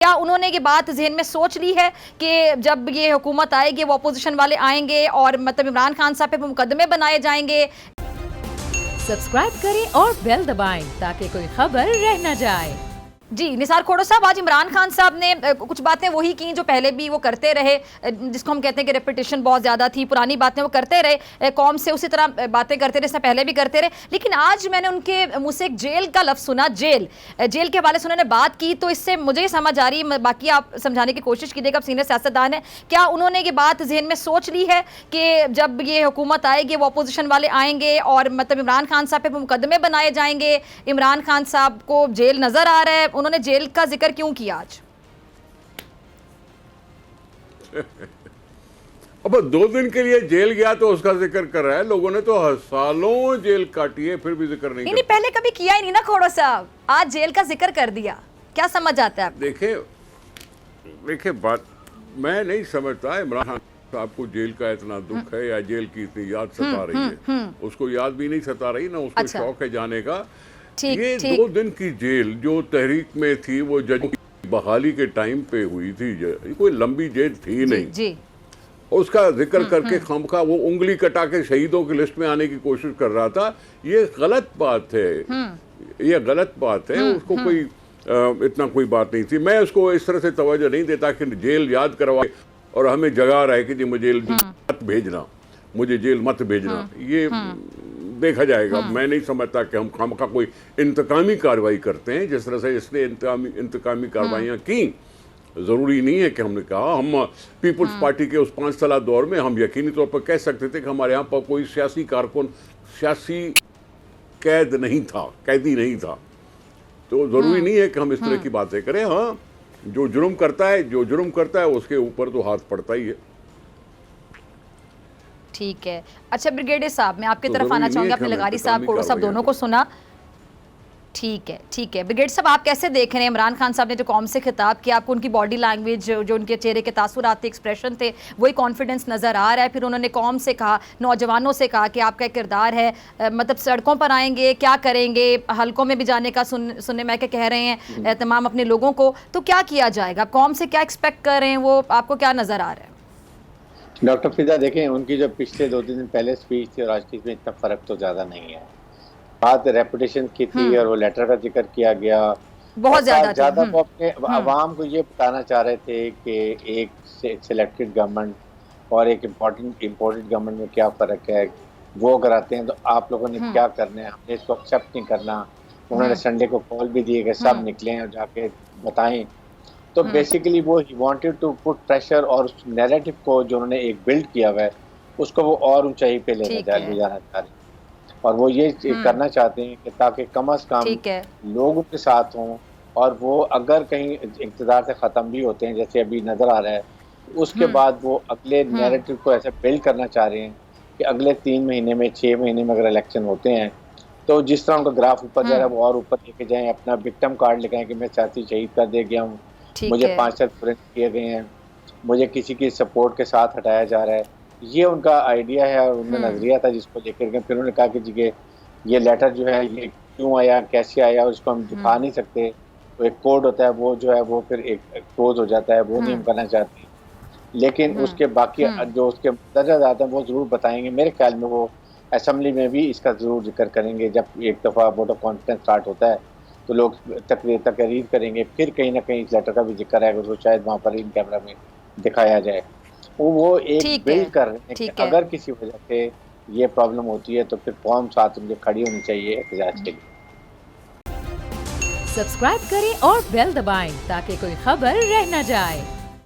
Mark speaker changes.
Speaker 1: क्या उन्होंने ये बात ज़हन में सोच ली है कि जब ये हुकूमत आएगी वो अपोजिशन वाले आएंगे और मतलब इमरान खान साहब पे मुकदमे बनाए जाएंगे।
Speaker 2: सब्सक्राइब करें और बेल दबाएं ताकि कोई खबर रह न जाए।
Speaker 1: जी निसार खोड़ो साहब, आज इमरान खान साहब ने कुछ बातें वही की जो पहले भी वो करते रहे, जिसको हम कहते हैं कि रेपिटेशन बहुत ज़्यादा थी, पुरानी बातें वो करते रहे, कौम से उसी तरह बातें करते रहे, इससे पहले भी करते रहे। लेकिन आज मैंने उनके मुँह से एक जेल का लफ्ज़ सुना, जेल के हवाले से उन्होंने बात की, तो इससे मुझे ये समझ आ रही है, बाकी आप समझाने की कोशिश कीजिएगा, आप सीनियर सियासतदान हैं, क्या उन्होंने ये बात जहन में सोच ली है कि जब ये हुकूमत आएगी वो अपोजिशन वाले आएंगे और मतलब इमरान खान साहब पे मुकदमे बनाए जाएंगे, इमरान खान साहब को जेल नज़र आ रहा है, उन्होंने जेल का जिक्र क्यों किया आज?
Speaker 3: अब 2 दिन के लिए जेल गया तो उसका जिक्र कर रहा है। लोगों ने तो सालों जेल काटी है फिर भी जिक्र नहीं
Speaker 1: पहले कभी किया ही नहीं ना खोड़ो साहब, आज जेल का जिक्र कर दिया, क्या समझ आता है?
Speaker 3: देखिए बात मैं नहीं समझता इमरान खान साहब को जेल का इतना दुख है या जेल की इतनी याद सता रही है। उसको याद भी नहीं सता रही ना, उसको शौक है जाने का। ये 2 दिन की जेल जो तहरीक में थी वो जज की बहाली के टाइम पे हुई थी, कोई लंबी जेल थी नहीं। उसका जिक्र करके खामखा वो उंगली कटा के शहीदों की लिस्ट में आने की कोशिश कर रहा था। ये गलत बात है, ये गलत बात है। उसको कोई इतना कोई बात नहीं थी। मैं उसको इस तरह से तवज्जो नहीं देता कि जेल याद करवाए और हमें जगा रहा है कि जी मुझे जेल मत भेजना, मुझे जेल मत भेजना। ये देखा जाएगा। मैं नहीं समझता कि हम खामखा कोई इंतकामी कार्रवाई करते हैं जिस तरह से इसने इंतकामी कार्रवाइयाँ की। ज़रूरी नहीं है कि हमने कहा, हम पीपल्स पार्टी के उस 5 साल दौर में हम यकीनी तौर पर कह सकते थे कि हमारे यहाँ पर कोई सियासी कारकुन, सियासी कैदी नहीं था। तो ज़रूरी नहीं है कि हम इस तरह की बातें करें। हाँ, जो जुर्म करता है उसके ऊपर तो हाथ पड़ता ही है।
Speaker 1: ठीक है। अच्छा ब्रिगेडियर साहब, मैं आपकी तरफ आना चाहूँगी, आपने लगारी साहब, खोड़ो साहब दोनों को सुना। ठीक है। ब्रिगेडियर साहब, आप कैसे देख रहे हैं इमरान खान साहब ने जो कौम से खिताब किया, आपको उनकी बॉडी लैंग्वेज, जो उनके चेहरे के तासुरात थे, एक्सप्रेशन थे, वही कॉन्फिडेंस नज़र आ रहा है? फिर उन्होंने कौम से कहा, नौजवानों से कहा कि आपका किरदार है, मतलब सड़कों पर आएंगे, क्या करेंगे, हलकों में भी जाने का सुनने में कह रहे हैं तमाम अपने लोगों को, तो क्या किया जाएगा? कौम से क्या एक्सपेक्ट कर रहे हैं, वो आपको क्या नज़र आ रहा है?
Speaker 4: डॉक्टर फिजा, देखें उनकी जो पिछले 2-3 दिन पहले स्पीच थी और आज की इसमें इतना फ़र्क तो ज़्यादा नहीं है। बात रेपुटेशन की थी और वो लेटर का जिक्र किया गया
Speaker 1: बहुत ज़्यादा।
Speaker 4: वो अपने अवाम को ये बताना चाह रहे थे कि एक सिलेक्टेड गवर्नमेंट और एक इम्पोर्टेड गवर्नमेंट में क्या फ़र्क है। वो अगर आते हैं तो आप लोगों ने क्या करना है, हमने इसको एक्सेप्ट नहीं करना। उन्होंने संडे को कॉल भी दिए कि सब निकलें और जाके बताएं। तो बेसिकली वो ही वांटेड टू पुट प्रेशर, और उस नैरेटिव को जो उन्होंने एक बिल्ड किया हुआ है उसको वो और ऊंचाई पे ले जाना चाह रहे हैं। और वो ये करना चाहते हैं कि ताकि कम अज़ कम लोग उनके साथ हों, और वो अगर कहीं इक़्तिदार से ख़त्म भी होते हैं जैसे अभी नज़र आ रहा है, उसके बाद वो अगले नैरेटिव को ऐसे बिल्ड करना चाह रहे हैं कि अगले 3 महीने में, 6 महीने में अगर इलेक्शन होते हैं तो जिस तरह उनका ग्राफ ऊपर जा रहा है वो और ऊपर लेके जाएँ, अपना विक्टिम कार्ड लेके आएँ कि मैं सियासी शहीद कर दे गया हूँ, मुझे 5 साल पूरे किए गए हैं, मुझे किसी की सपोर्ट के साथ हटाया जा रहा है। ये उनका आइडिया है और उनका नज़रिया था जिसको लेकर के फिर उन्होंने कहा कि जी ये लेटर जो है ये क्यों आया, कैसे आया, उसको हम दिखा नहीं सकते। तो एक कोड होता है वो जो है वो फिर एक क्लोज हो जाता है, वो नहीं हम करना चाहते। लेकिन उसके बाकी जो उसके दर्जा आते हैं वो ज़रूर बताएंगे। मेरे ख्याल में वो असम्बली में भी इसका ज़रूर जिक्र करेंगे। जब एक दफ़ा वोट ऑफ कॉन्फिडेंस स्टार्ट होता है तो लोग तकरीर करेंगे, फिर कहीं ना कहीं इस लेटर का भी जिक्र है, उसको शायद वहाँ पर इन कैमरा में दिखाया जाए। वो एक बिल्ड कर रहे हैं कि अगर किसी वजह से ये प्रॉब्लम होती है तो फिर कौम साथ उनके खड़ी होनी चाहिए एहतजाज के लिए।
Speaker 2: सब्सक्राइब करें और बेल दबाएं ताकि कोई खबर रह न जाए।